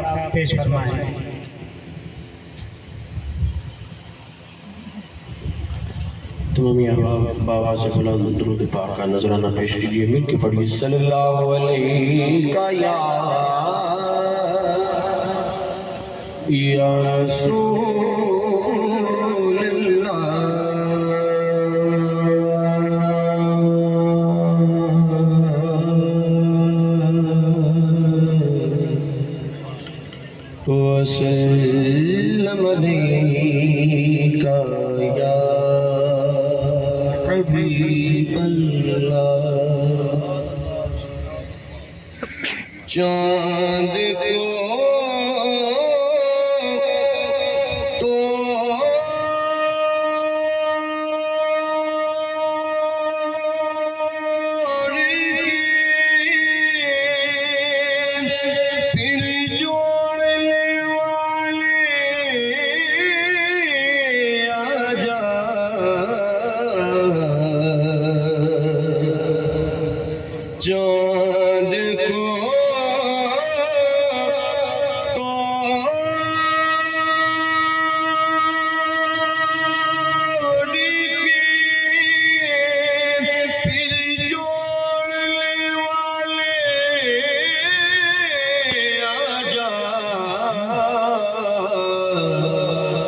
صاحب پیش فرمائیں۔ تمام احباب بابا سے بلند درود پاک کا نذرانہ پیش کیجیے، مل کے پڑھیے صلی اللہ علیہ یا رسول اللہ وسلم علیک یا حبیب اللہ۔ چاند کو چاند کو توڑ کے پھر جوڑنے والے آجا،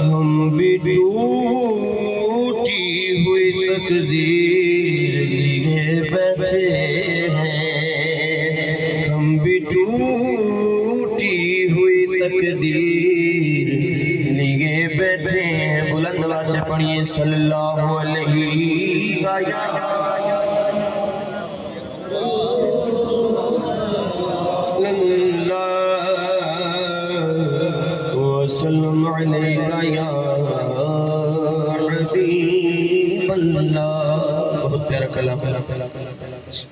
ہم بھی ٹوٹی ہوئی تقدیر لیے بیٹھے ہیں، ہم بھی ٹوٹی ہوئی تقدیر لیے بیٹھے ہیں۔ بلند آواز سے پڑھیے صلی اللہ علیہ وسلم علیک یا حبیب اللہ۔ بہت پیارا کلام،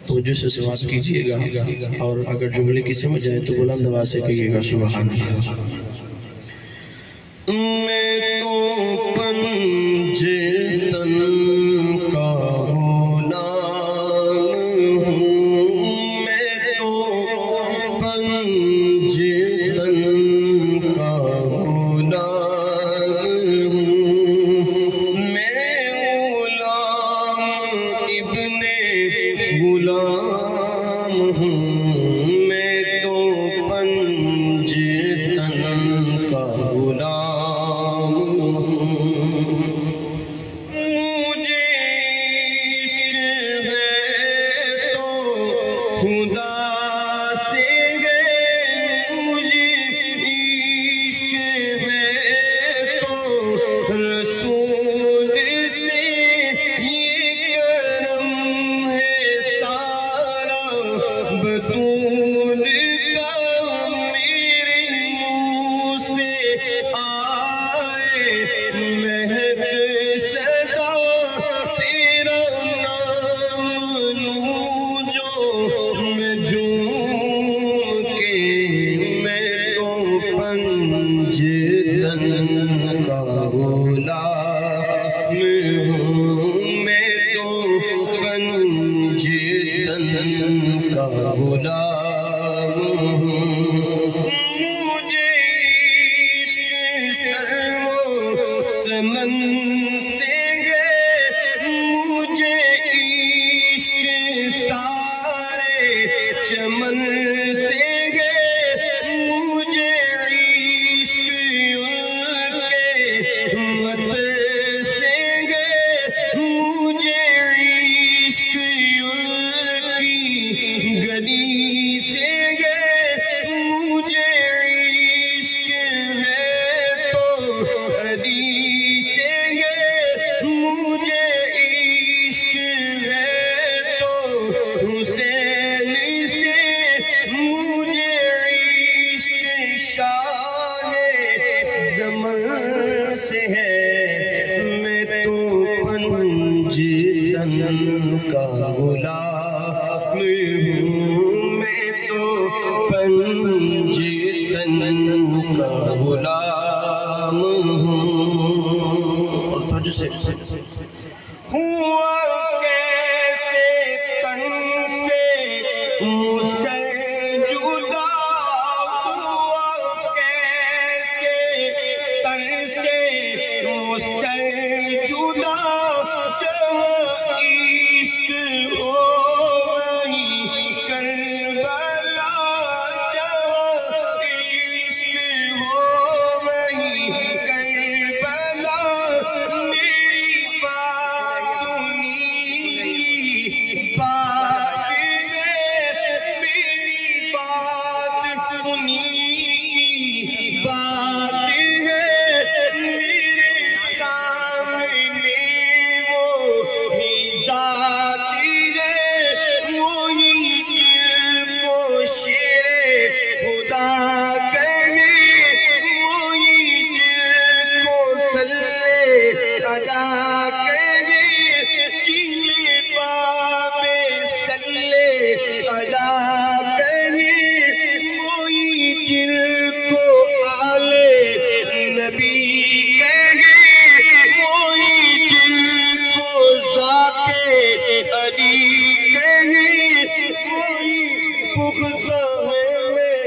توجہ سے سماعت کیجئے گا، اور اگر جملے کی سمجھ آئے تو بلند آواز سے کہیے گا سبحان اللہ۔ میں تو پنجتن کا غلام ہوں، میں تو پنجتن کا غلام ہوں، میں غلام ابن غلام ہوں، میں تو پنجتن کا غلام ہوں۔ مجھے عشق ہے تو خدا سے ہے، مجھے عشق ہے تو رسول سے، یہ کرم ہے سارا بطول کا، میرے منہ سے آئے مہک صدا، تیرا نام لوں جو میں جھوم کے، میں تو پنجتن کا غلام ہوں، میں تو پنجتن کا غلام ہوں۔ مجھے عشق سمن سے ہے، مجھے عشق سارے چمن سے ہے، مجھے عشق ان کے مت سے ہے، مجھے عشق ان کی گلی سے ہے، مجھے عشق ہے تو علی سے ہے، مجھے عشق ہے تو حسین سے، مجھے عشق شاہ زمن سے ہے، میں تو پنجتن کا غلام ہوں، میں تو پنجتن کا غلام ہوں۔ اور توجہ سے ہوا کیسے تن سے مسل جدا، ہوا بات ہے میرے سامنے وہی ذات ہے وہی جن کو شیر خدا کہے وہی جن کو صلی ادا کہے جیلے باب صلی ادا جن کو آلے نبی کہے وہی جن کو ذات علی کہے وہی پختہ میں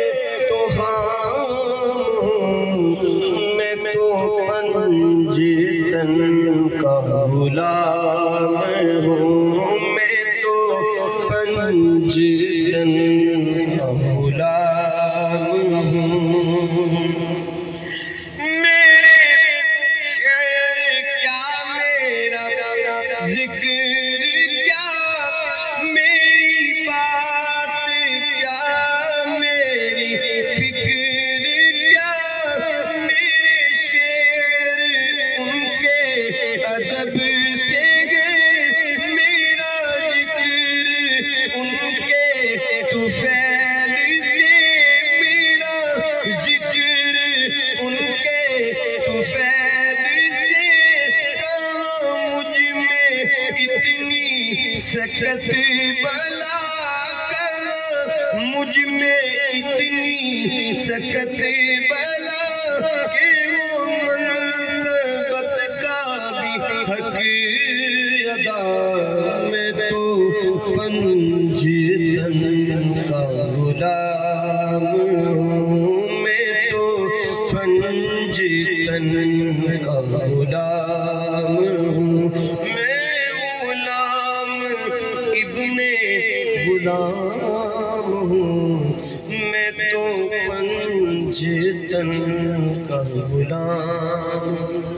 تو میں تو پنجتن کا غلام ہوں میں تو پنجتن کا غلام میرے شعر کیا میرا ذکر کیا میری بات کیا میری فکر کیا میرے شعر ان کے ادب سے گئے میرا ذکر ان کے طفیل سے میرا ذکر ان کے طفیل سے مجھ میں اتنی سکت بلا مجھ میں اتنی سکت بلا کہ وہ منقبت کا بھی حق ادا میں تو پنجتن کا غلام ہوں میں تو پنجتن کا غلام ہوں میں غلام ابن غلام ہوں میں تو پنجتن کا غلام